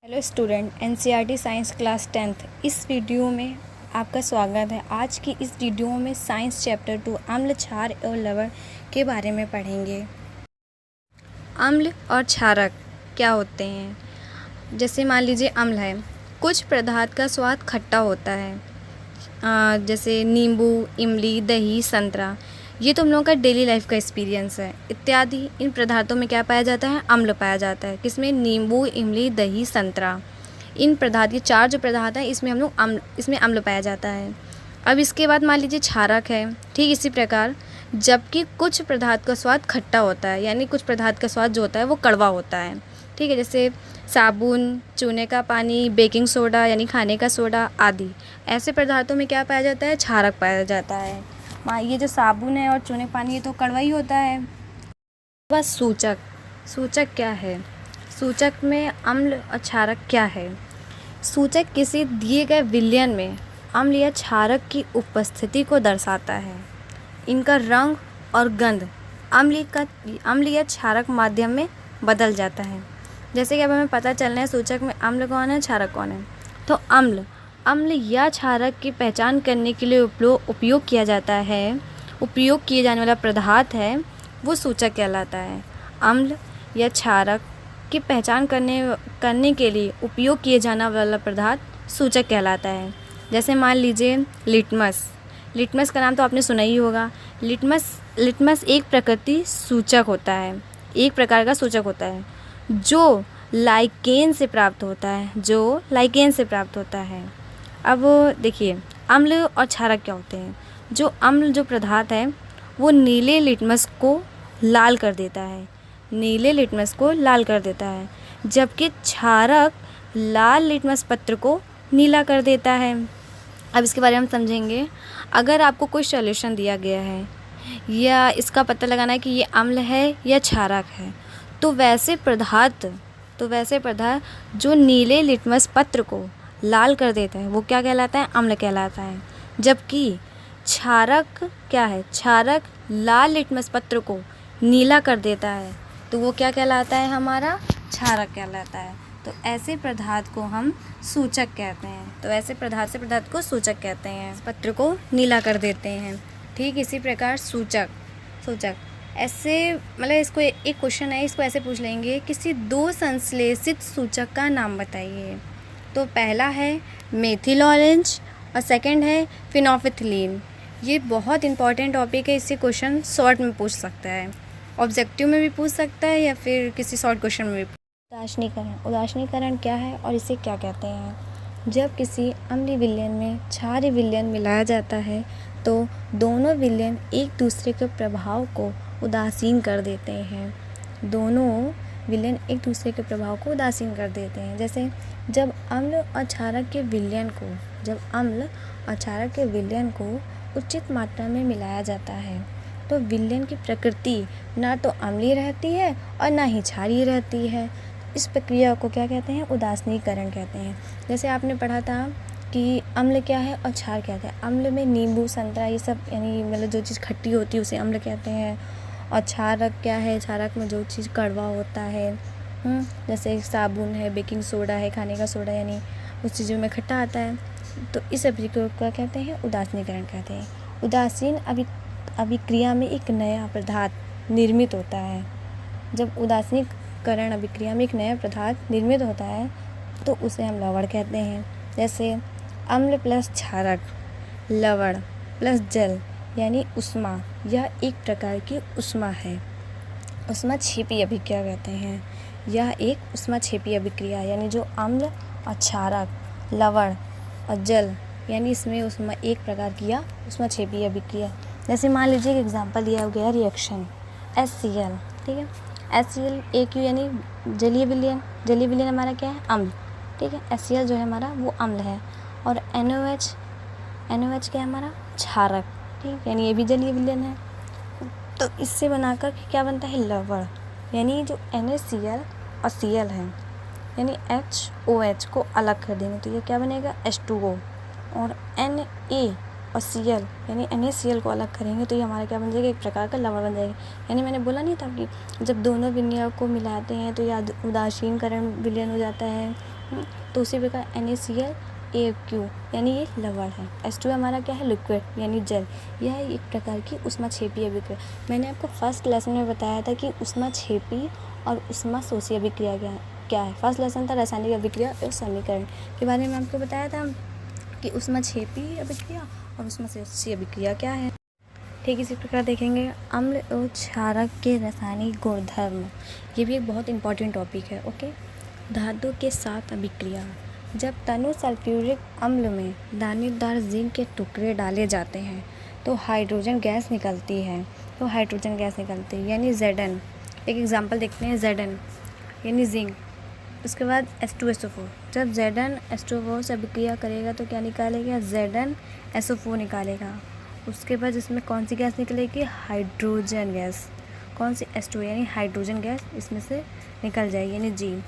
Hello student, NCERT science class 10th इस video में आपका स्वागत है। आज की इस वीडियो में साइंस चैप्टर 2 अम्ल, क्षार और लवण के बारे में पढ़ेंगे। अम्ल और क्षारक क्या होते हैं? जैसे मान लीजिए अम्ल है, कुछ पदार्थ का स्वाद खट्टा होता है, जैसे नींबू, इमली, दही, संतरा। ये तो हम लोगों का डेली लाइफ का एक्सपीरियंस है। इत्यादि इन पदार्थों में क्या पाया जाता है? अम्ल पाया जाता है। किसमें? नींबू, इमली, दही, संतरा। इन पदार्थ, ये चार जो पदार्थ हैं, इसमें हम लोग इसमें अम्ल पाया जाता है। अब इसके बाद मान लीजिए क्षारक है। ठीक इसी प्रकार जबकि कुछ पदार्थ का स्वाद खट्टा होता है, यानी कुछ पदार्थ का स्वाद जो होता है वो कड़वा होता है। ठीक है, जैसे साबुन, चूने का पानी, बेकिंग सोडा यानी खाने का सोडा आदि। ऐसे पदार्थों में क्या पाया जाता है? क्षारक पाया जाता है। ये जो साबुन है और चूने पानी, ये तो कड़वा ही होता है। बस सूचक, सूचक क्या है? सूचक में अम्ल और क्षारक क्या है? सूचक किसी दिए गए विलयन में अम्ल या क्षारक की उपस्थिति को दर्शाता है। इनका रंग और गंध अम्ल या क्षारक माध्यम में बदल जाता है। जैसे कि अब हमें पता चलना है सूचक में अम्ल कौन है, क्षारक कौन है। तो अम्ल या क्षारक की पहचान करने के लिए उपयोग किया जाता है, उपयोग किए जाने वाला पदार्थ है वो सूचक कहलाता है। अम्ल या क्षारक की पहचान करने के लिए उपयोग किए जाने वाला पदार्थ सूचक कहलाता है। जैसे मान लीजिए लिटमस का नाम तो आपने सुना ही होगा। लिटमस एक प्रकृति सूचक होता है, एक प्रकार का सूचक होता है जो लाइकेन से प्राप्त होता है। अब देखिए अम्ल और क्षारक क्या होते हैं। जो पदार्थ है वो नीले लिटमस को लाल कर देता है, जबकि क्षारक लाल लिटमस पत्र को नीला कर देता है। अब इसके बारे में हम समझेंगे। अगर आपको कोई सॉल्यूशन दिया गया है या इसका पता लगाना है कि ये अम्ल है या क्षारक है, तो वैसे पदार्थ जो नीले लिटमस पत्र को लाल कर देता है वो क्या कहलाता है? अम्ल कहलाता है। जबकि क्षारक क्या है? क्षारक लाल लिटमस पत्र को नीला कर देता है तो वो क्या कहलाता है? हमारा क्षारक कहलाता है। तो ऐसे पदार्थ को हम सूचक कहते हैं। तो ऐसे पदार्थ को सूचक कहते हैं, पत्र को नीला कर देते हैं। ठीक इसी प्रकार सूचक ऐसे, मतलब इसको एक क्वेश्चन है, इसको ऐसे पूछ लेंगे, किसी दो संश्लेषित सूचक का नाम बताइए। तो पहला है मेथिल ऑरेंज और सेकंड है फिनोल्फथलीन। ये बहुत इंपॉर्टेंट टॉपिक है, इससे क्वेश्चन शॉर्ट में पूछ सकता है, ऑब्जेक्टिव में भी पूछ सकता है या फिर किसी शॉर्ट क्वेश्चन में भी। उदासीनीकरण क्या है और इसे क्या कहते हैं? जब किसी अम्लीय विलयन में क्षारीय विलयन मिलाया जाता है तो दोनों विलयन एक दूसरे के प्रभाव को उदासीन कर देते हैं। जैसे जब अम्ल और क्षारक के विलयन को उचित मात्रा में मिलाया जाता है तो विलयन की प्रकृति ना तो अम्लीय रहती है और ना ही क्षारीय रहती है। इस प्रक्रिया को क्या कहते हैं? उदासीनीकरण कहते हैं। जैसे आपने पढ़ा था कि अम्ल क्या है और क्षार क्या है। अम्ल में नींबू, संतरा, ये सब यानी मतलब जो चीज़ खट्टी होती है उसे अम्ल कहते हैं। और क्षारक क्या है? क्षारक में जो चीज़ कड़वा होता है, जैसे साबुन है, बेकिंग सोडा है, खाने का सोडा, यानी उस चीज़ों में खट्टा आता है। तो इस अभिक्रिया को क्या कहते हैं? उदासीनीकरण कहते हैं। उदासीन अभिक्रिया में एक नया पदार्थ निर्मित होता है। जब उदासीनीकरण अभिक्रिया में एक नया पदार्थ निर्मित होता है तो उसे हम लवण कहते हैं। जैसे अम्ल प्लस क्षारक, लवण प्लस जल यानी उष्मा, यह एक प्रकार की उष्मा है। ऊष्माक्षेपी अभिक्रिया कहते हैं। यह एक ऊष्माक्षेपी अभिक्रिया, यानी जो अम्ल और क्षारक, लवण और जल, यानी इसमें उष्मा एक प्रकार की या ऊष्माक्षेपी अभिक्रिया। जैसे मान लीजिए एक एग्जांपल दिया गया रिएक्शन HCl। ठीक है, HCl AQ यानी जलीय विलयन हमारा क्या है? अम्ल। ठीक है, HCl जो है हमारा वो अम्ल है। और NOH क्या है हमारा? क्षारक। ठीक, यानी ये भी जलीय विलयन है। तो इससे बनाकर क्या बनता है? लवण। यानी जो NaCl और Cl है, यानी HOH को अलग कर देंगे तो ये क्या बनेगा? H2O। और Na और Cl यानी NaCl को अलग करेंगे तो ये हमारा क्या बन जाएगा? एक प्रकार का लवण बन जाएगा। यानी मैंने बोला नहीं था कि जब दोनों विलयन को मिलाते हैं तो यह उदासीनीकरण विलयन हो जाता है तो उसी प्रकार NaCl AQ यानी ये लवण है। H2 हमारा क्या है, लिक्विड यानी जल। यह एक प्रकार की ऊष्माक्षेपी अभिक्रिया। मैंने आपको फर्स्ट लेसन में बताया था कि ऊष्माक्षेपी और ऊष्माशोषी अभिक्रिया क्या है। फर्स्ट लेसन था रासायनिक अभिक्रिया और समीकरण के बारे में आपको बताया था कि ऊष्माक्षेपी अभिक्रिया और ऊष्माशोषी अभिक्रिया क्या है। ठीक इसी प्रकार देखेंगे अम्ल और क्षारक के रासायनिक गुणधर्म। ये भी एक बहुत इंपॉर्टेंट टॉपिक है। ओके, धातु के साथ अभिक्रिया। जब तनु सल्फ्यूरिक अम्ल में दानेदार जिंक के टुकड़े डाले जाते हैं तो हाइड्रोजन गैस निकलती है। यानी Zn। एक एग्जांपल देखते हैं, Zn यानी जिंक। उसके बाद H2SO4। जब Zn H2O से अभिक्रिया करेगा तो क्या निकालेगा, ZnSO4 निकालेगा। उसके बाद इसमें कौन सी गैस निकलेगी, हाइड्रोजन गैस। कौन सी, H2 यानी हाइड्रोजन गैस इसमें से निकल जाएगी यानी G।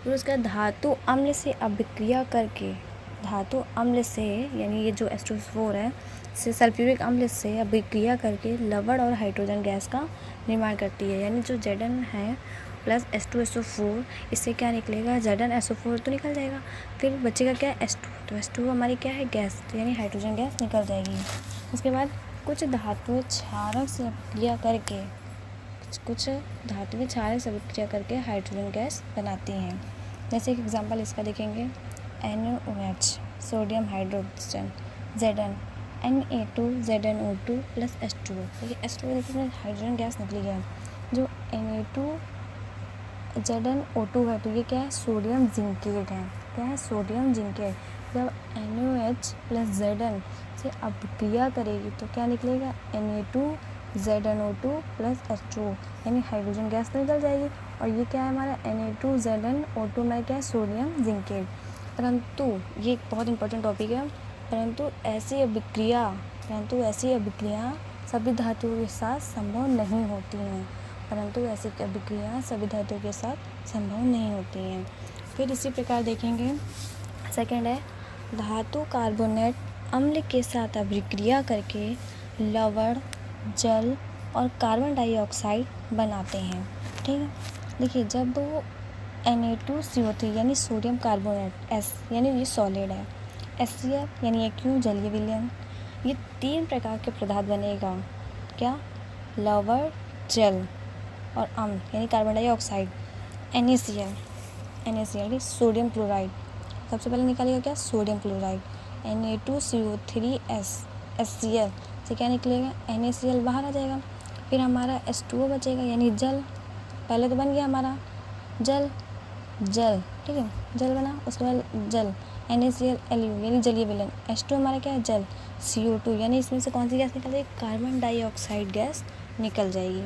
फिर उसका धातु अम्ल से अभिक्रिया करके, धातु अम्ल से यानी ये जो H2SO4 है से सल्फ्यूरिक अम्ल से अभिक्रिया करके लवण और हाइड्रोजन गैस का निर्माण करती है। यानी जो Zn है प्लस H2SO4 इससे क्या निकलेगा, ZnSO4 तो निकल जाएगा। फिर बचेगा क्या, H2। तो H2 हमारी क्या है, गैस, तो यानी हाइड्रोजन गैस निकल जाएगी। उसके बाद कुछ धातुएं क्षारक से अभिक्रिया करके हाइड्रोजन गैस बनाती हैं। जैसे एक एग्जांपल इसका देखेंगे, NaOH sodium hydrogen, Zn Na2ZnO2 plus H2O। देखिए H2O देखिए हाइड्रोजन गैस निकली है। जो Na2ZnO2 है तो ये क्या है, सोडियम जिंकेट है। क्या है, सोडियम जिंकेट। जब NaOH प्लस Zn से अभिक्रिया करेगी तो क्या निकलेगा, Na2ZnO2 प्लस H2O यानी हाइड्रोजन गैस निकल जाएगी। और ये क्या है हमारा, Na2ZnO2 में क्या है, सोडियम जिंकेट। परंतु ये एक बहुत इंपॉर्टेंट टॉपिक है, परंतु ऐसी अभिक्रिया सभी धातुओं के साथ संभव नहीं होती हैं। फिर इसी प्रकार देखेंगे, सेकंड है धातु कार्बोनेट अम्ल के साथ अभिक्रिया करके लवण, जल और कार्बन डाइऑक्साइड बनाते हैं। ठीक है, देखिए जब दो Na2CO3 यानी सोडियम कार्बोनेट S यानी ये सॉलिड है, HCl यानी AQ जलीय विलयन, ये 3 प्रकार के पदार्थ बनेगा। क्या, लवण, जल और अम्ल यानी कार्बन डाइऑक्साइड। NaCl यानी सोडियम क्लोराइड। सबसे पहले निकालेगा क्या, सोडियम क्लोराइड। Na2CO3S HCl से क्या निकलेगा, NaCl बाहर आ जाएगा। फिर हमारा H2O बचेगा यानी जल। पहले तो बन गया हमारा जल, ठीक है, जल बना। उसके बाद जल NaCl यानी जलीय विलयन। H2 हमारा क्या है, जल। CO2 यानी इसमें से कौन सी गैस निकल जाएगी, कार्बन डाइऑक्साइड गैस निकल जाएगी।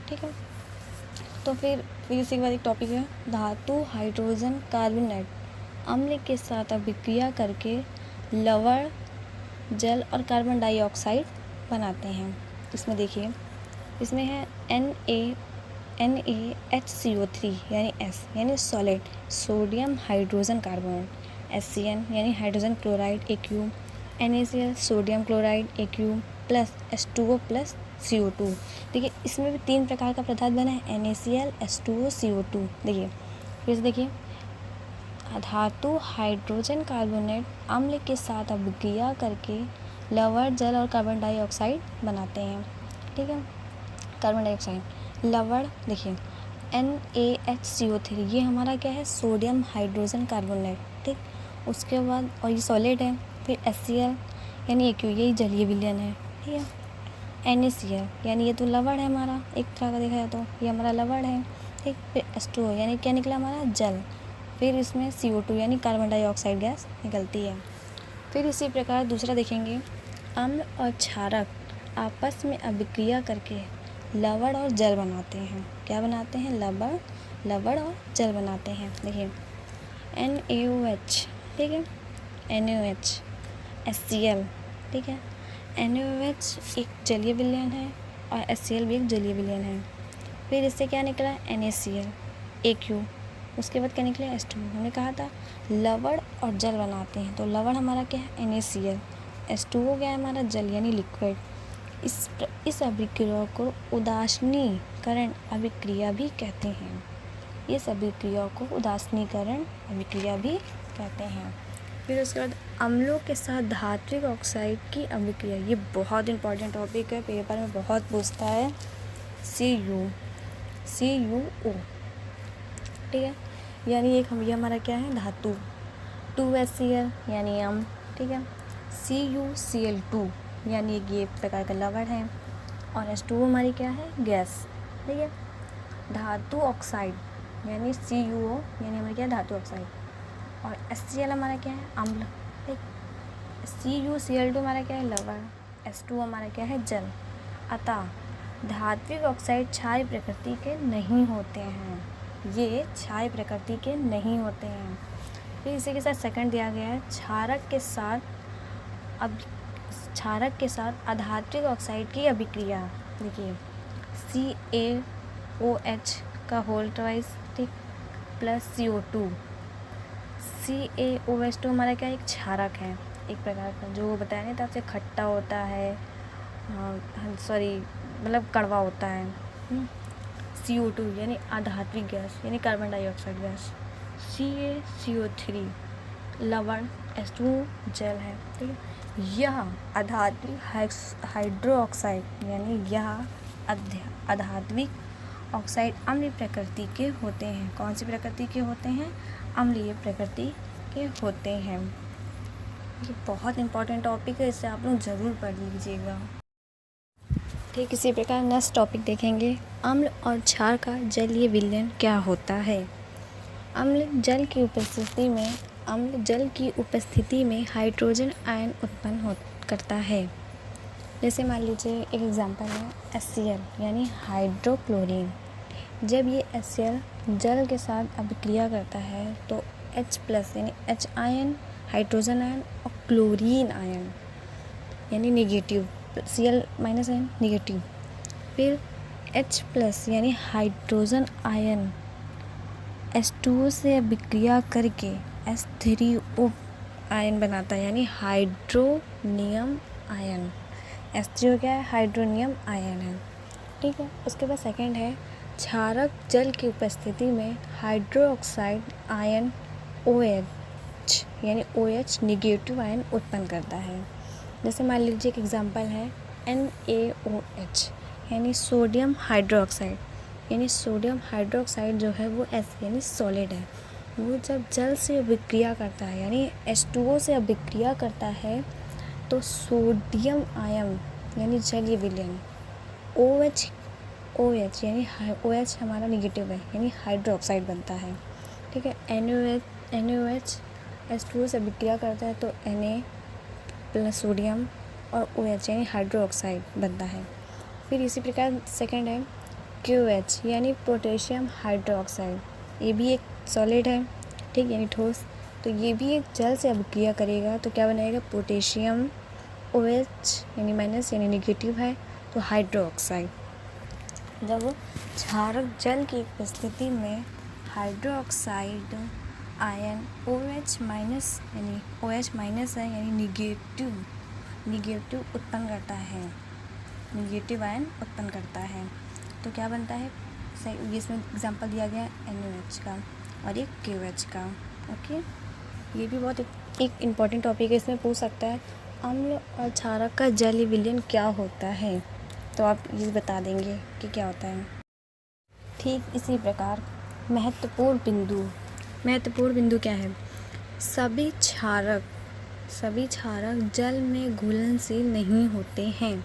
ठीक है, तो फिर इसी के बाद एक टॉपिक है धातु हाइड्रोजन कार्बोनेट अम्ल के साथ अभिक्रिया करके लवण, जल और कार्बन डाइऑक्साइड बनाते हैं। इसमें देखिए, इसमें है NaHCO3 यानी S यानी solid, sodium hydrogen carbonate. HCN यानी hydrogen chloride AQ, NaCl sodium chloride AQ plus H2O plus CO2। देखिए इसमें भी 3 प्रकार का पदार्थ बना है, NaCl H2O CO2। देखिए फिर से देखिए, धातु हाइड्रोजन कार्बोनेट अम्ल के साथ अभिक्रिया करके लवण, जल और कार्बन डाइऑक्साइड बनाते हैं। ठीक है, कार्बन डाइऑक्साइड, लवण देखिए NaHCO3 ये हमारा क्या है, सोडियम हाइड्रोजन कार्बोनेट। ठीक, उसके बाद और ये सॉलिड है। फिर HCl यानी AQ यही जलीय विलयन है। ठीक है, NaCl यानी ये तो लवण है हमारा, एक तरह का देखा जाए तो ये हमारा लवण है। ठीक, फिर H2O यानी क्या निकला हमारा, जल। फिर इसमें CO2 यानी कार्बन डाइऑक्साइड गैस निकलती है। फिर इसी प्रकार दूसरा देखेंगे, अम्ल और क्षारक आपस में अभिक्रिया करके लवण और जल बनाते हैं। क्या बनाते हैं, लवण और जल बनाते हैं। देखिए NaOH, ठीक है, NaOH HCl, ठीक है, NaOH एक जलीय विलयन है और HCl भी एक जलीय विलयन है। फिर इससे क्या निकला, NaCl AQ। उसके बाद क्या निकला, H2। हमने कहा था लवण और जल बनाते हैं, तो लवण हमारा क्या है, NaCl। H2O क्या है हमारा, जल यानी लिक्विड। इस अभिक्रिया को उदासीनीकरण अभिक्रिया भी कहते हैं। ये सभी क्रियाओं को उदासीनीकरण अभिक्रिया भी कहते हैं। फिर उसके बाद अम्लों के साथ धात्विक ऑक्साइड की अभिक्रिया, ये बहुत इंपॉर्टेंट टॉपिक है, पेपर में बहुत पूछता है। CuO, ठीक है, यानी ये हमारा क्या है, धातु। 2HCl यानी अम्ल, ठीक है। CuCl2 यानी ये प्रकार का लवण है। और H2O हमारी क्या है, गैस, ठीक है। धातु ऑक्साइड यानी CuO यानी हमारी क्या है, धातु ऑक्साइड। और HCl हमारा क्या है, अम्ल, ठीक। CuCl2 हमारा क्या है, लवण। H2O हमारा क्या है, जल। अतः धात्विक ऑक्साइड क्षारीय प्रकृति के नहीं होते हैं, ये क्षारीय प्रकृति के नहीं होते हैं। फिर इसी के साथ सेकंड दिया गया है, क्षारक के साथ अधात्विक ऑक्साइड की अभिक्रिया। देखिए CaOH का होल ट्वाइस, ठीक, प्लस CO2। CaOH2 हमारा क्या, एक क्षारक है, एक प्रकार का, जो बताया नहीं था आपसे, खट्टा होता है, मतलब कड़वा होता है। CO2 यानी अधात्विक गैस यानी कार्बन डाइऑक्साइड गैस। CaCO3 लवण। H2O जल है, ठीक है। यह अधात्विक हाइड्रो ऑक्साइड यानी यह अधात्विक ऑक्साइड अम्लीय प्रकृति के होते हैं। कौन सी प्रकृति के होते हैं, अम्लीय प्रकृति के होते हैं। ये बहुत इंपॉर्टेंट टॉपिक है, इसे आप लोग ज़रूर पढ़ लीजिएगा। ठीक इसी प्रकार नेक्स्ट टॉपिक देखेंगे, अम्ल और क्षार का जलीय विलयन क्या होता है। अम्ल जल की उपस्थिति में हाइड्रोजन आयन उत्पन्न करता है। जैसे मान लीजिए एक एग्जांपल है HCl यानी हाइड्रोक्लोरीन। जब ये HCl जल के साथ अभिक्रिया करता है तो H+ यानी H आयन, हाइड्रोजन आयन और क्लोरीन आयन यानी निगेटिव, Cl- आयन निगेटिव। फिर H+ यानी हाइड्रोजन आयन H2O से अभिक्रिया करके H3O आयन बनाता है यानी हाइड्रोनियम आयन। H3O क्या है, हाइड्रोनियम आयन है, ठीक है। उसके बाद सेकंड है, क्षारक जल की उपस्थिति में हाइड्रोक्साइड आयन OH यानी OH निगेटिव आयन उत्पन्न करता है। जैसे मान लीजिए एक एग्जांपल है NaOH यानी सोडियम हाइड्रोक्साइड, यानी सोडियम हाइड्रोक्साइड जो है वो यानी सॉलिड है। वो जब जल से अभिक्रिया करता है यानी H2O से अभिक्रिया करता है तो सोडियम आयन यानी जलीय विलयन OH यानी OH हमारा निगेटिव है यानी हाइड्रोक्साइड बनता है, ठीक है। NaOH H2O से अभिक्रिया करता है तो Na प्लस सोडियम और OH यानी हाइड्रोक्साइड बनता है। फिर इसी प्रकार सेकंड है KOH यानी पोटेशियम हाइड्रोक्साइड, ये भी एक सॉलिड है, ठीक, यानी ठोस। तो ये भी एक जल से अभिक्रिया करेगा तो क्या बनाएगा, पोटेशियम OH यानी माइनस यानी निगेटिव है तो हाइड्रोक्साइड। जब क्षारक जल की उपस्थिति में हाइड्रोक्साइड आयन OH- यानी OH- है यानी निगेटिव उत्पन्न करता है, निगेटिव आयन उत्पन्न करता है तो क्या बनता है, सही, इसमें एग्जांपल दिया गया है NaOH का और एक KOH का, ओके। ये भी बहुत एक इम्पॉर्टेंट टॉपिक है, इसमें पूछ सकता है अम्ल और क्षारक का जलीय विलयन क्या होता है, तो आप ये बता देंगे कि क्या होता है। ठीक इसी प्रकार महत्वपूर्ण बिंदु क्या है, सभी क्षारक जल में घुलनशील नहीं होते हैं।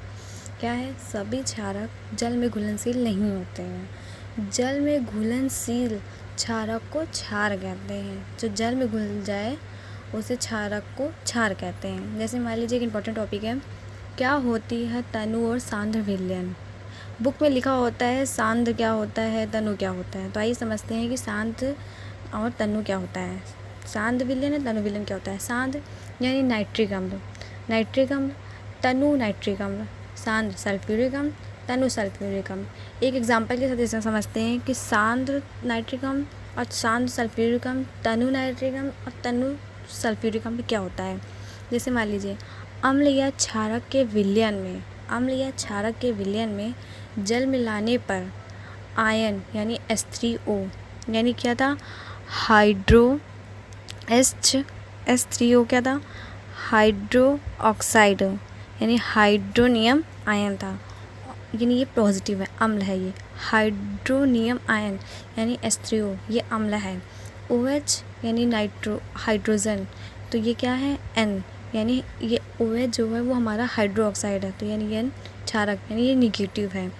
क्या है, सभी क्षारक जल में घुलनशील नहीं होते हैं। जल में घुलनशील क्षारक को क्षार कहते हैं, जो जल में घुल जाए उसे क्षारक को क्षार कहते हैं। जैसे मान लीजिए एक इम्पॉर्टेंट टॉपिक है, क्या होती है तनु और सांद्र विलयन। बुक में लिखा होता है सांद्र क्या होता है, तनु क्या होता है, तो आइए समझते हैं कि सांद्र और तनु क्या होता है। सांद्र विलयन है, तनु विलयन क्या होता है। सांद्र यानी नाइट्रिक अम्ल, तनु नाइट्रिक अम्ल, सांद्र सल्फ्यूरिक अम्ल, तनु सल्फ्यूरिक अम्ल। एक एग्जांपल के साथ इसे समझते हैं कि सांद्र नाइट्रिक अम्ल और सांद्र सल्फ्यूरिक अम्ल, तनु नाइट्रिक अम्ल और तनु सल्फ्यूरिक अम्ल क्या होता है। जैसे मान लीजिए अम्ल या क्षारक के विलयन में जल मिलाने पर आयन यानी H3O यानी क्या था, हाइड्रो H3O क्या था, हाइड्रो ऑक्साइड, यानी हाइड्रोनियम आयन था, यानी ये पॉजिटिव है, अम्ल है ये। हाइड्रोनियम आयन यानी H3O ये अम्ल है। OH यानी हाइड्रोजन, तो ये क्या है, N, यानी ये OH जो है वो हमारा हाइड्रो ऑक्साइड है, तो यानी N क्षारक, यानी ये निगेटिव है।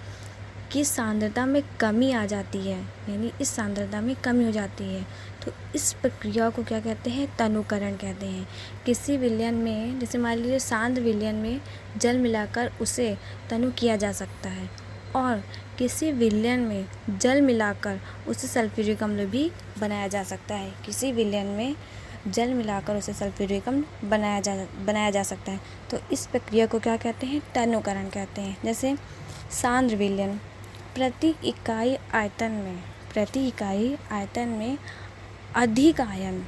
कि सांद्रता में कमी आ जाती है, यानी इस सांद्रता में कमी हो जाती है, तो इस प्रक्रिया को क्या कहते हैं, तनुकरण कहते हैं। किसी विलयन में, जैसे मान लीजिए सांद्र विलयन में जल मिलाकर उसे तनु किया जा सकता है, और किसी विलयन में जल मिलाकर उसे सल्फ्यूरिक अम्ल भी बनाया जा सकता है। किसी विलयन में जल मिलाकर उसे सल्फ्यूरिक अम्ल बनाया जा सकता है, तो इस प्रक्रिया को क्या कहते हैं, तनुकरण कहते हैं। जैसे सांद्र विलयन, प्रति इकाई आयतन में अधिक आयन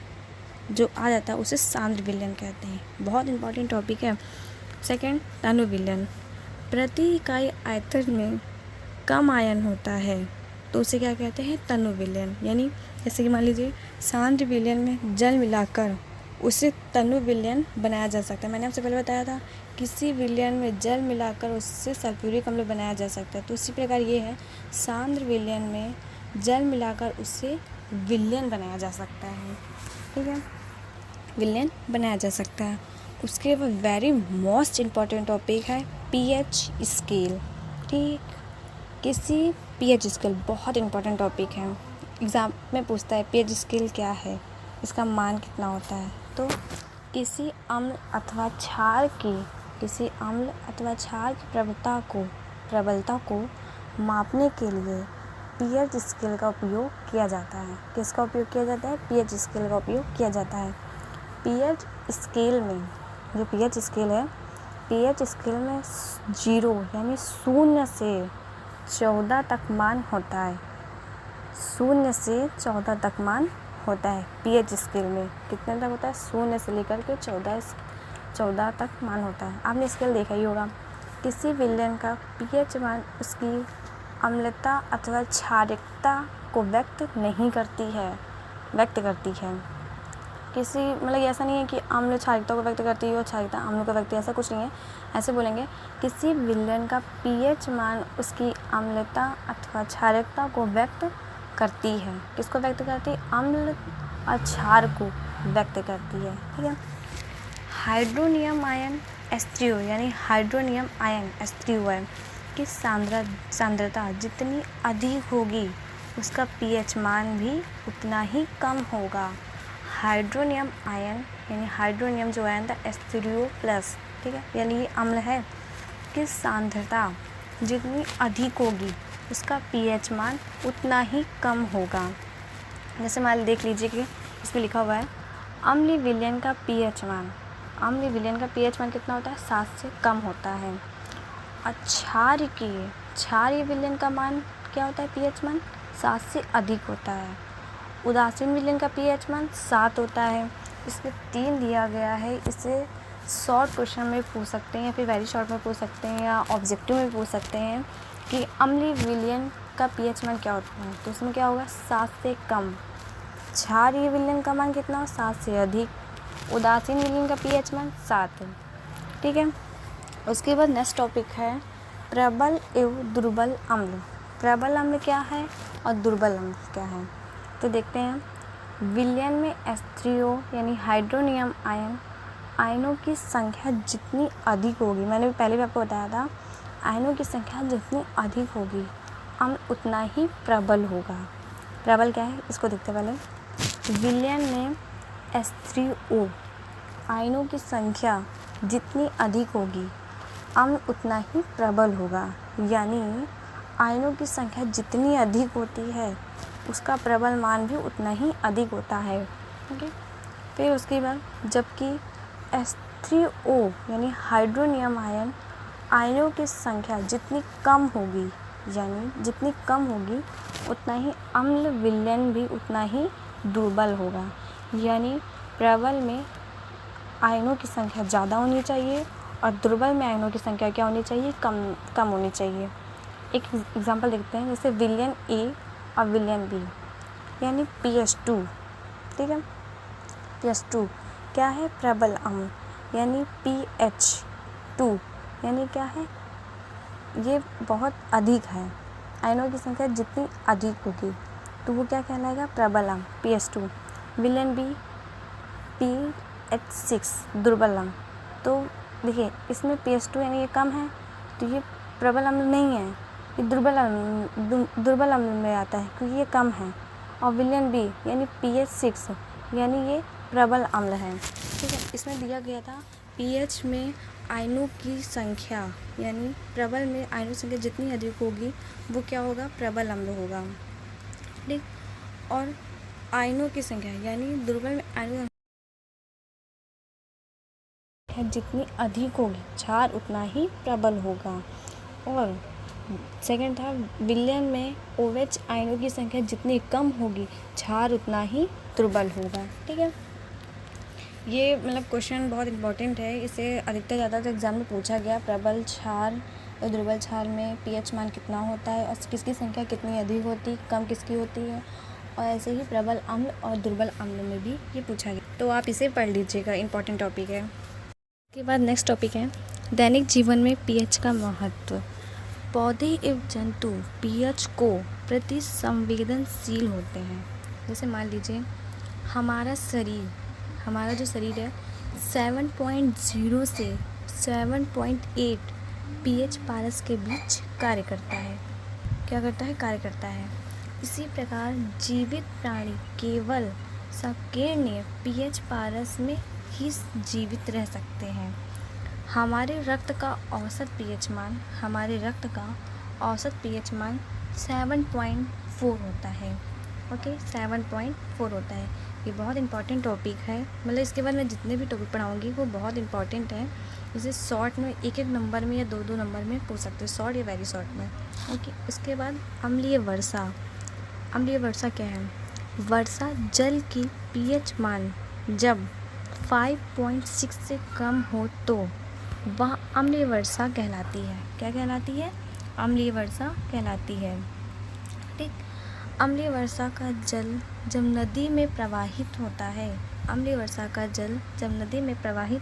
जो आ जाता है उसे सांद्र विलयन कहते हैं। बहुत इंपॉर्टेंट टॉपिक है। सेकंड, तनु विलयन, प्रति इकाई आयतन में कम आयन होता है तो उसे क्या कहते हैं, तनु विलयन। यानी जैसे कि मान लीजिए सांद्र विलयन में जल मिलाकर उसे तनु विलयन बनाया जा सकता है। मैंने आपसे पहले बताया था किसी विलयन में जल मिलाकर उससे सल्फ्यूरिक अम्ल बनाया जा सकता है, तो उसी प्रकार ये है, सांद्र विलयन में जल मिलाकर उससे विलयन बनाया जा सकता है। ठीक है, विलयन बनाया जा सकता है। उसके बाद वेरी मोस्ट इम्पॉर्टेंट टॉपिक है पीएच स्केल। ठीक, किसी पीएच स्केल बहुत इम्पॉर्टेंट टॉपिक है, एग्ज़ाम में पूछता है पीएच स्केल क्या है, इसका मान कितना होता है। तो किसी अम्ल अथवा क्षार की प्रबलता को मापने के लिए पीएच स्केल का उपयोग किया जाता है। किसका उपयोग किया जाता है, पीएच स्केल का उपयोग किया जाता है। पीएच स्केल में, जो पीएच स्केल है, पीएच स्केल में 0 यानी 0 से 14 तक मान होता है। 0 से 14 तक मान होता है पीएच स्केल में। कितने तक होता है, 0 से लेकर के 14 तक मान होता है। आपने स्केल देखा ही होगा। किसी विलयन का पीएच मान उसकी अम्लता अथवा क्षारकता को व्यक्त करती है। किसी मतलब ऐसा नहीं है कि अम्ल क्षारकता को व्यक्त करती है और क्षारकता अम्ल को व्यक्त, ऐसा कुछ नहीं है। ऐसे बोलेंगे किसी विलयन का पीएच मान उसकी अम्लता अथवा क्षारकता को व्यक्त करती है। किसको व्यक्त करती है, अम्ल और क्षार को व्यक्त करती है। ठीक है, हाइड्रोनियम आयन H3O यानी हाइड्रोनियम आयन H3O है कि सांद्रता जितनी अधिक होगी उसका पीएच मान भी उतना ही कम होगा। हाइड्रोनियम आयन यानी हाइड्रोनियम जो आयन था H3O+, ठीक है, यानी ये अम्ल है कि सांद्रता जितनी अधिक होगी उसका पीएच मान उतना ही कम होगा। जैसे मान देख लीजिए कि इसमें लिखा हुआ है अम्लीय विलयन का पीएच मान कितना होता है, 7 से कम होता है। क्षारीय विलयन का मान क्या होता है, पीएच मान 7 से अधिक होता है। उदासीन विलयन का पीएच मान 7 होता है। इसमें 3 दिया गया है। इसे शॉर्ट क्वेश्चन में पूछ सकते हैं या फिर वेरी शॉर्ट में पूछ सकते हैं या ऑब्जेक्टिव में पूछ सकते हैं कि अम्लीय विलयन का पीएच मान क्या होता है, तो इसमें क्या होगा, 7 से कम। क्षारीय विलयन का मान कितना हो, 7 से अधिक। उदासीन विलयन का पीएच मान 7 है। ठीक है, उसके बाद नेक्स्ट टॉपिक है प्रबल एवं दुर्बल अम्ल। प्रबल अम्ल क्या है और दुर्बल अम्ल क्या है, तो देखते हैं। विलयन में H3O यानी हाइड्रोनियम आयनों की संख्या जितनी अधिक होगी, मैंने पहले भी आपको बताया था, आयनों की संख्या जितनी अधिक होगी अम्ल उतना ही प्रबल होगा। प्रबल क्या है, इसको देखते पहले। विलयन में H3O आयनों की संख्या जितनी अधिक होगी अम्ल उतना ही प्रबल होगा। यानी आयनों की संख्या जितनी अधिक होती है उसका प्रबल मान भी उतना ही अधिक होता है। ओके, फिर उसके बाद जबकि H3O यानी हाइड्रोनियम आयनों की संख्या जितनी कम होगी, यानी जितनी कम होगी उतना ही अम्ल विलयन भी उतना ही दुर्बल होगा। यानी प्रबल में आयनों की संख्या ज़्यादा होनी चाहिए और दुर्बल में आयनों की संख्या क्या होनी चाहिए, कम होनी चाहिए। एक एग्जांपल देखते हैं, जैसे विलयन A और विलयन B। यानी PH2, ठीक है। PH2 क्या है? प्रबल अम्ल, यानी PH2 यानी क्या है? ये बहुत अधिक है, आयनों की संख्या जितनी अधिक होगी तो वो क्या कहलाएगा? प्रबल अम्ल PH2। विलेन बी PH6 दुर्बल अम्ल। तो देखिए इसमें PH2 यानी ये कम है तो ये प्रबल अम्ल नहीं है, ये दुर्बल अम्ल में आता है क्योंकि ये कम है। और विलेन बी यानी PH6 यानी ये प्रबल अम्ल है, ठीक है। इसमें दिया गया था पीएच में आयनों की संख्या, यानी प्रबल में आयनों की संख्या जितनी अधिक होगी वो क्या होगा? प्रबल अम्ल होगा, ठीक। और आयनों की संख्या यानी दुर्बल में आयनों जितनी अधिक होगी क्षार उतना ही प्रबल होगा। और सेकंड था विलयन में OH आयनों की संख्या जितनी कम होगी क्षार उतना ही दुर्बल होगा, ठीक है। ये मतलब क्वेश्चन बहुत इंपॉर्टेंट है, इसे अधिकतर ज़्यादा तो एग्जाम में पूछा गया। प्रबल क्षार और दुर्बल क्षार में पीएच मान कितना होता है और किसकी संख्या कितनी अधिक होती, कम किसकी होती है। और ऐसे ही प्रबल अम्ल और दुर्बल अम्ल में भी ये पूछा गया, तो आप इसे पढ़ लीजिएगा, इंपॉर्टेंट टॉपिक है। उसके बाद नेक्स्ट टॉपिक है दैनिक जीवन में पीएच का महत्व। पौधे एवं जंतु पीएच को प्रति संवेदनशील होते हैं। जैसे मान लीजिए हमारा जो शरीर है 7.0 से 7.8 पीएच पारस के बीच कार्य करता है। कार्य करता है। इसी प्रकार जीवित प्राणी केवल संकीर्ण पीएच पारस में ही जीवित रह सकते हैं। हमारे रक्त का औसत पीएच मान 7.4 होता है। ओके, 7.4 होता है। ये बहुत इंपॉर्टेंट टॉपिक है, मतलब इसके बाद मैं जितने भी टॉपिक पढ़ाऊँगी वो बहुत इंपॉर्टेंट है। इसे शॉर्ट में एक नंबर में या दो नंबर में पूछ सकते हो, शॉर्ट या वेरी शॉर्ट में। ओके, उसके बाद अम्लीय वर्षा क्या है? वर्षा जल की पीएच मान जब 5.6 से कम हो तो वह अम्लीय वर्षा कहलाती है। क्या कहलाती है? अम्लीय वर्षा कहलाती है, ठीक। अम्लीय वर्षा का जल जब नदी में प्रवाहित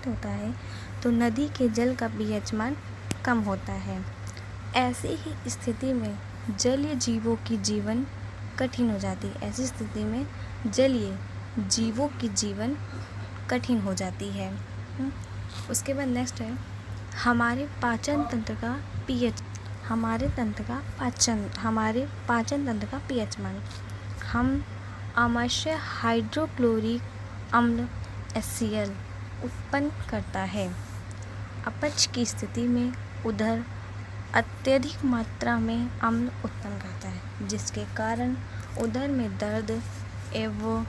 होता है तो नदी के जल का पीएच मान कम होता है। ऐसी ही स्थिति में जलीय जीवों की जीवन कठिन हो जाती है। उसके बाद नेक्स्ट है हमारे पाचन तंत्र का पीएच मान। हम आमाशय हाइड्रोक्लोरिक अम्ल HCl उत्पन्न करता है। अपच की स्थिति में उदर अत्यधिक मात्रा में अम्ल उत्पन्न करता है, जिसके कारण उदर में दर्द एवं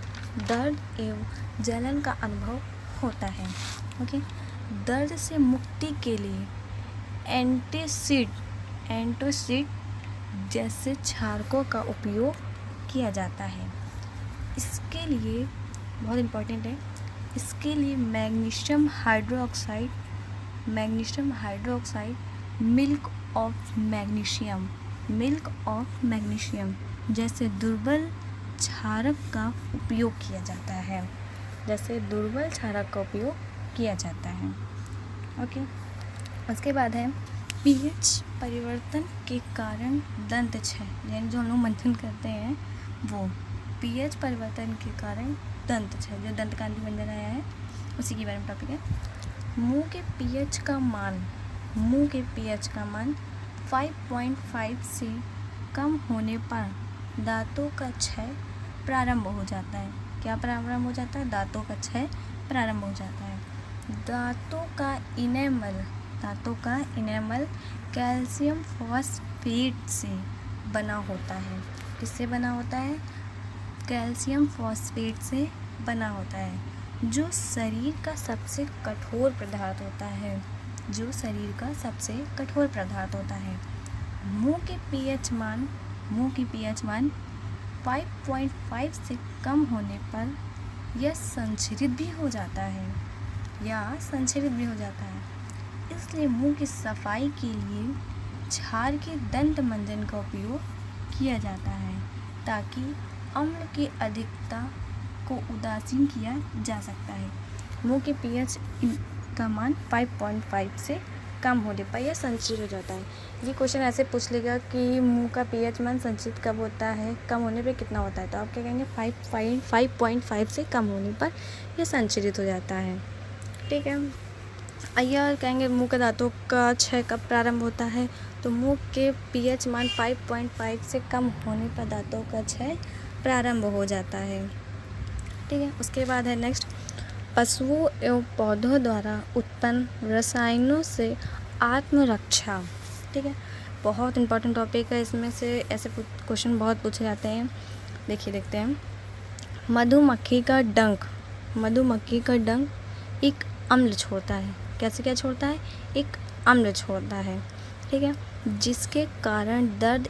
जलन का अनुभव होता है। ओके, दर्द से मुक्ति के लिए एंटासिड जैसे क्षारकों का उपयोग किया जाता है। इसके लिए बहुत इम्पोर्टेंट है, इसके लिए magnesium hydroxide milk of magnesium जैसे दुर्बल क्षारक का उपयोग किया जाता है। ओके, उसके बाद है पीएच परिवर्तन के कारण दंत क्षय, यानी जो हम लोग मंथन करते हैं वो पीएच परिवर्तन के कारण दंत क्षय, जो दंतकांति मंजन आया है उसी के बारे में टॉपिक है। मुंह के पीएच का मान 5.5 से कम होने पर दांतों का क्षय प्रारंभ हो जाता है। क्या प्रारंभ हो जाता है? दांतों का क्षय प्रारंभ हो जाता है। दांतों का इनेमल कैल्शियम फॉस्फेट से बना होता है। किससे बना होता है? कैल्शियम फॉस्फेट से बना होता है, जो शरीर का सबसे कठोर पदार्थ होता है। मुंह के पीएच मान 5.5 से कम होने पर यह संशोधित भी हो जाता है। इसलिए मुंह की सफाई के लिए क्षार के दंत मंजन का उपयोग किया जाता है, ताकि अम्ल की अधिकता को उदासीन किया जा सकता है। मुंह के पीएच का मान 5.5 से कम होने पर यह संचित हो जाता है। ये क्वेश्चन ऐसे पूछ लेगा कि मुंह का पीएच मान संचित कब होता है, कम होने पे कितना होता है, तो आप क्या कहेंगे 5.5 से कम होने पर यह संचित हो जाता है। ठीक है। आइए कहेंगे मुंह के दांतों का क्षय कब प्रारंभ होता है, तो मुंह के पीएच मान 5.5 से कम होने पर दांतों का क्षय प्रारंभ हो जाता है। ठीक है। उसके बाद है नेक्स्ट, पशुओं एवं पौधों द्वारा उत्पन्न रसायनों से आत्मरक्षा। ठीक है, बहुत इंपॉर्टेंट टॉपिक है। इसमें से ऐसे क्वेश्चन बहुत पूछे जाते हैं। देखिए देखते हैं। मधुमक्खी का डंक एक अम्ल छोड़ता है। कैसे क्या छोड़ता है? एक अम्ल छोड़ता है। ठीक है, जिसके कारण दर्द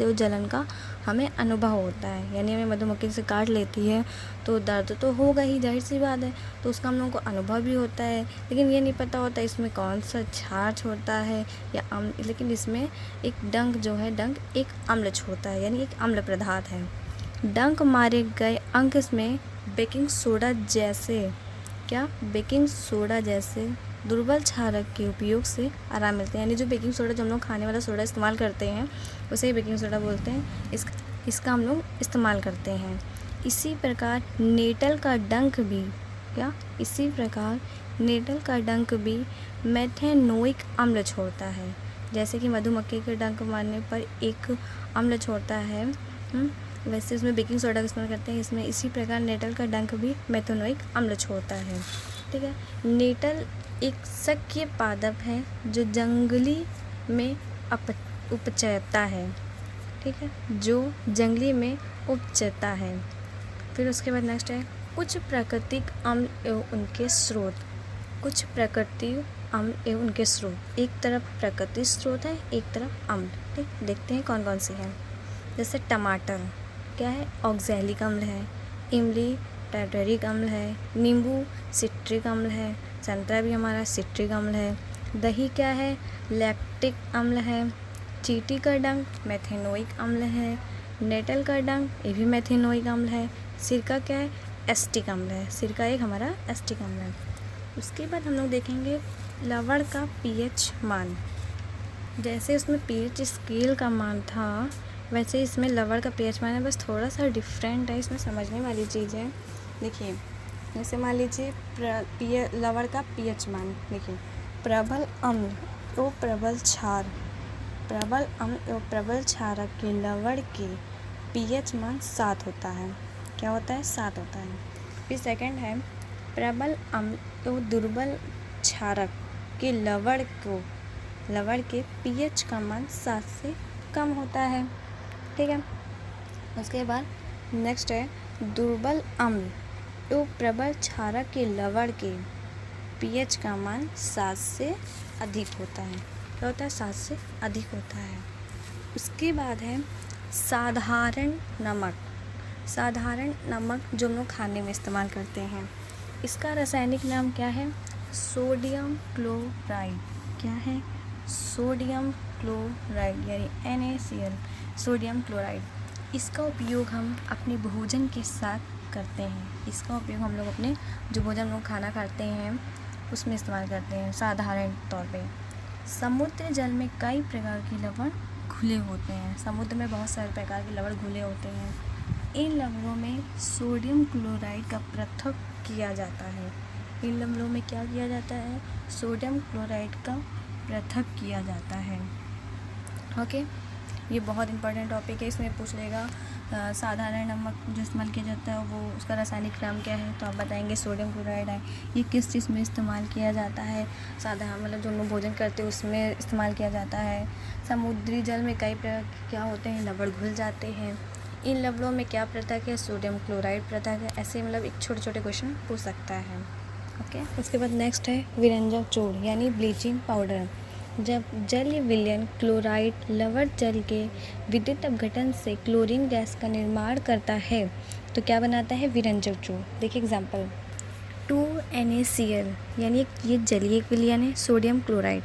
एवं जलन का हमें अनुभव होता है। यानी हमें मधुमक्खी से काट लेती है तो दर्द तो होगा ही, जाहिर सी बात है, तो उसका हम लोगों को अनुभव भी होता है। लेकिन ये नहीं पता होता इसमें कौन सा क्षार छोड़ता है या अम्ल। लेकिन इसमें एक डंक एक अम्ल छोड़ता है, यानी एक अम्ल पदार्थ है। डंक मारे गए अंग में बेकिंग सोडा जैसे दुर्बल क्षारक के उपयोग से आराम मिलते हैं। यानी जो बेकिंग सोडा, जो हम लोग खाने वाला सोडा इस्तेमाल करते हैं उसे बेकिंग सोडा बोलते हैं। इसका हम लोग इस्तेमाल करते हैं। इसी प्रकार नेटल का डंक भी मेथेनोइक अम्ल छोड़ता है। जैसे कि मधुमक्खी के डंक मारने पर एक अम्ल छोड़ता है, वैसे उसमें बेकिंग सोडा का इस्तेमाल करते हैं। इसमें इसी प्रकार नेटल का डंक भी मेथेनोइक अम्ल छोड़ता है। ठीक है। नेटल एक सक्रिय पादप है जो जंगली में उपचयता है। ठीक है, जो जंगली में उपचयता है। फिर उसके बाद नेक्स्ट है कुछ प्राकृतिक अम्ल एवं उनके स्रोत। एक तरफ प्राकृतिक स्रोत है, एक तरफ अम्ल। ठीक, देखते हैं कौन कौन सी है। जैसे टमाटर क्या है? ऑक्सैलिक अम्ल है। इमली टार्टरिक अम्ल है। नींबू सिट्रिक अम्ल है। संतरा भी हमारा सिट्रिक अम्ल है। दही क्या है? लैक्टिक अम्ल है। चींटी का डंक मेथेनोइक अम्ल है। नेटल का डंक ये भी मेथेनोइक अम्ल है। सिरका क्या है? एस्टिक अम्ल है। सिरका एक हमारा एस्टिक अम्ल है। उसके बाद हम लोग देखेंगे लवण का पीएच मान। जैसे उसमें पीएच स्केल का मान था, वैसे इसमें लवण का पीएच मान है, बस थोड़ा सा डिफरेंट है। इसमें समझने वाली चीज़ है। देखिए, जैसे मान लीजिए लवण का पीएच मान। देखिए, प्रबल अम्ल एवं प्रबल क्षारक के लवण के पीएच मान 7 होता है। क्या होता है? 7 होता है। फिर सेकंड है प्रबल अम्ल एवं दुर्बल क्षारक के लवण के पीएच का मान 7 से कम होता है। ठीक है। उसके बाद नेक्स्ट है दुर्बल अम्ल एवं प्रबल क्षारक के लवण के पीएच का मान 7 से अधिक होता है। क्या होता है? 7 से अधिक होता है। उसके बाद है साधारण नमक जो हम लोग खाने में इस्तेमाल करते हैं। इसका रासायनिक नाम क्या है? Sodium chloride. क्या है? सोडियम क्लोराइड यानी NaCl, सोडियम क्लोराइड। इसका उपयोग हम अपने भोजन के साथ करते हैं। इसका उपयोग हम लोग अपने जो भोजन हम लोग खाना खाते हैं उसमें इस्तेमाल करते हैं साधारण तौर पे। समुद्र जल में कई प्रकार के लवण घुले होते हैं। समुद्र में बहुत सारे प्रकार के लवण घुले होते हैं। इन लवणों में सोडियम क्लोराइड का पृथक किया जाता है। इन लवणों में क्या किया जाता है? सोडियम क्लोराइड का पृथक किया जाता है। ओके, ये बहुत इंपॉर्टेंट टॉपिक है। इसमें पूछ लेगा साधारण नमक जो इस्तेमाल किया जाता है वो उसका रासायनिक नाम क्या है, तो आप बताएंगे सोडियम क्लोराइड है। ये किस चीज़ में इस्तेमाल किया जाता है? साधारण मतलब जो हम लोग भोजन करते हैं उसमें इस्तेमाल किया जाता है। समुद्री जल में कई प्रकार क्या होते हैं? लवण घुल जाते हैं। इन लवणों में क्या पृथक है? सोडियम क्लोराइड पृथक है। ऐसे मतलब एक छोटे छोटे क्वेश्चन पूछ सकता है। ओके, उसके बाद नेक्स्ट है विरंजक चूर्ण यानी ब्लीचिंग पाउडर। जब जलीय विलयन क्लोराइड लवण जल के विद्युत अपघटन से क्लोरीन गैस का निर्माण करता है तो क्या बनाता है? विरंजक चूर्ण। देखिए एग्जाम्पल 2NaCl यानी ये जलीय विलयन है। सोडियम क्लोराइड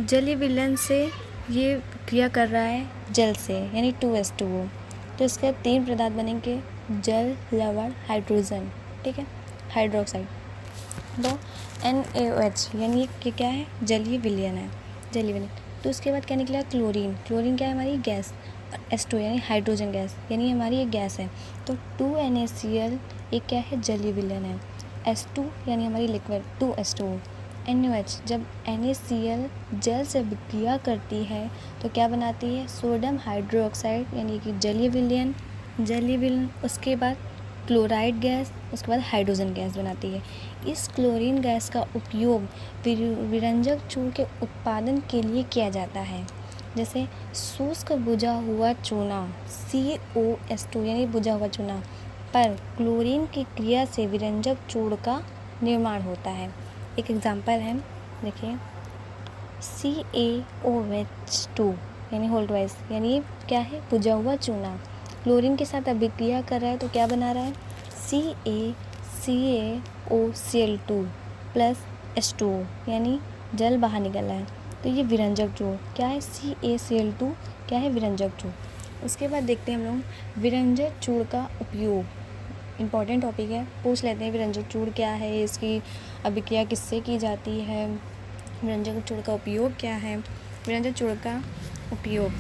जलीय विलयन से ये क्रिया कर रहा है जल से, यानी 2H2O। तो इसके 3 पदार्थ बनेंगे, जल, लवण, हाइड्रोजन, ठीक है, हाइड्रोक्साइड। तो NaOH यानी ये क्या है, जलीय विलयन है, जलीय विलयन। तो उसके बाद क्या निकला, क्लोरीन। क्लोरीन क्या है, हमारी गैस। और H2 यानी हाइड्रोजन गैस, यानी हमारी एक गैस है। तो 2NaCl एक क्या है, जलीय विलयन है। H2 यानी हमारी लिक्विड, 2H2O। NaOH जब NaCl जल से अभिक्रिया करती है तो क्या बनाती है, सोडियम हाइड्रोक्साइड यानी कि जलीय विलयन। उसके बाद क्लोराइड गैस, उसके बाद हाइड्रोजन गैस बनाती है। इस क्लोरीन गैस का उपयोग विरंजक चूर्ण के उत्पादन के लिए किया जाता है। जैसे शुष्क बुझा हुआ चूना COS2 यानी बुझा हुआ चूना पर क्लोरीन की क्रिया से विरंजक चूर्ण का निर्माण होता है। एक एग्जाम्पल है, देखिए CaOH2 यानी होल्डवाइज, यानी क्या है, बुझा हुआ चूना क्लोरीन के साथ अभिक्रिया कर रहा है तो क्या बना रहा है, CaCaOCl2 प्लस H2O यानी जल बाहर निकल रहा है। तो ये विरंजक चूर्ण क्या है, CaCl2 क्या है, विरंजक चूर्ण। उसके बाद देखते हैं हम लोग विरंजक चूर्ण का उपयोग। इम्पॉर्टेंट टॉपिक है, पूछ लेते हैं विरंजक चूर्ण क्या है, इसकी अभिक्रिया किससे की जाती है, विरंजक चूर्ण का उपयोग क्या है। विरंजक चूर्ण का उपयोग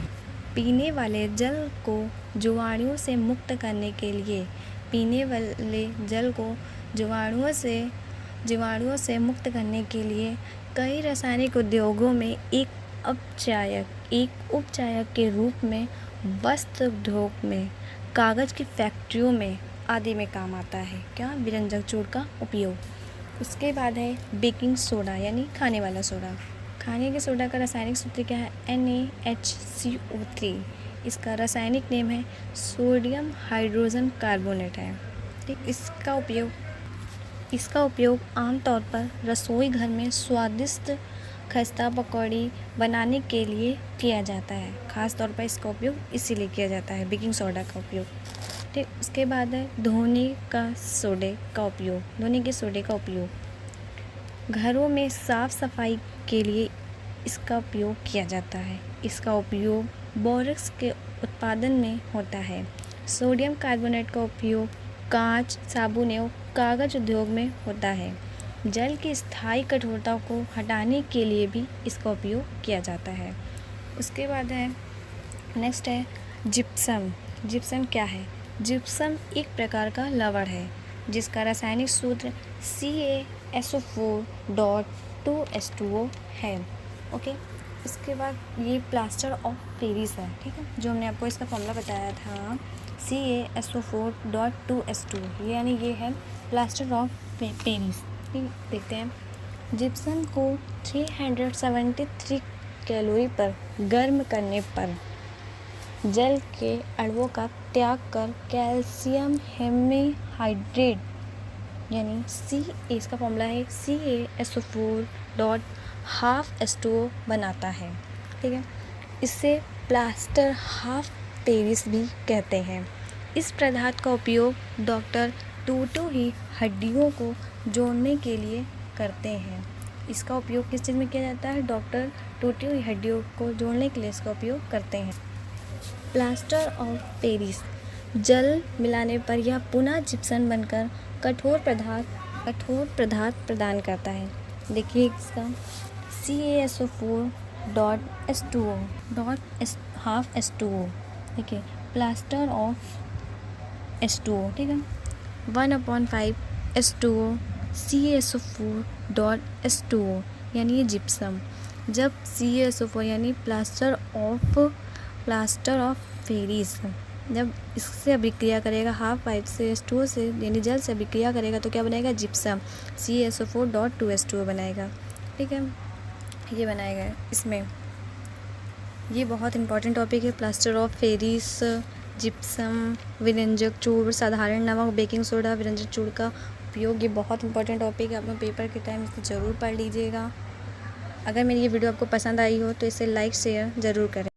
पीने वाले जल को जीवाणुओं से मुक्त करने के लिए, पीने वाले जल को जीवाणुओं से मुक्त करने के लिए कई रासायनिक उद्योगों में एक उपचायक के रूप में, वस्त्र उद्योग में, कागज़ की फैक्ट्रियों में आदि में काम आता है, क्या, विरंजक चूर्ण का उपयोग। उसके बाद है बेकिंग सोडा यानी खाने वाला सोडा। खाने के सोडा का रासायनिक सूत्र क्या है, NaHCO3। इसका रासायनिक नेम है सोडियम हाइड्रोजन कार्बोनेट है, ठीक। इसका उपयोग आमतौर पर रसोई घर में स्वादिष्ट खस्ता पकौड़ी बनाने के लिए किया जाता है। ख़ास तौर पर इसका उपयोग इसीलिए किया जाता है, बेकिंग सोडा का उपयोग, ठीक। उसके बाद है धोने के सोडे का उपयोग। घरों में साफ़ सफाई के लिए इसका उपयोग किया जाता है। इसका उपयोग बोरक्स के उत्पादन में होता है। सोडियम कार्बोनेट का उपयोग कांच, साबुन एवं कागज़ उद्योग में होता है। जल की स्थायी कठोरता को हटाने के लिए भी इसका उपयोग किया जाता है। उसके बाद है नेक्स्ट है जिप्सम। जिप्सम क्या है, जिप्सम एक प्रकार का लवण है जिसका रासायनिक सूत्र CaSO4.2H2O है, ओके। इसके बाद ये प्लास्टर ऑफ पेरिस है, ठीक है, जो हमने आपको इसका फॉर्मूला बताया था CaSO4.2H2O, यानी ये है प्लास्टर ऑफ पेरिस, ठीक। देखते हैं, जिप्सम को 373 कैलोरी पर गर्म करने पर जल के अणुओं का त्याग कर कैल्शियम हेमीहाइड्रेट यानी इसका फॉर्मूला है CaSO4.2H2O बनाता है, ठीक है। इससे प्लास्टर ऑफ पेरिस भी कहते हैं। इस पदार्थ का उपयोग डॉक्टर टूटी हुई हड्डियों को जोड़ने के लिए करते हैं। इसका उपयोग किस चीज़ में किया जाता है, डॉक्टर टूटी हुई हड्डियों को जोड़ने के लिए इसका उपयोग करते हैं। प्लास्टर ऑफ पेरिस जल मिलाने पर यह पुनः जिप्सम बनकर कठोर पदार्थ प्रदान करता है। देखिए इसका CaSO4.H2O, देखिए प्लास्टर ऑफ H2O, ठीक है, 1/5 H2O CaSO4.H2O यानी ये जिप्सम। जब CaSO4 यानी प्लास्टर ऑफ पेरिस जब इससे अभिक्रिया करेगा 1/2 से H2O से यानी जल से अभिक्रिया करेगा तो क्या बनेगा, जिप्सम CaSO4.2H2O बनाएगा, ठीक है, ये बनाएगा। इसमें ये बहुत इंपॉर्टेंट टॉपिक है, प्लास्टर ऑफ पेरिस, जिप्सम, विरंजक चूर्ण, साधारण नमक, बेकिंग सोडा, विरंजक चूर्ण का उपयोग, ये बहुत इंपॉर्टेंट टॉपिक है। आप लोग पेपर के टाइम इसे ज़रूर पढ़ लीजिएगा। अगर मेरी ये वीडियो आपको पसंद आई हो तो इसे लाइक शेयर ज़रूर करें।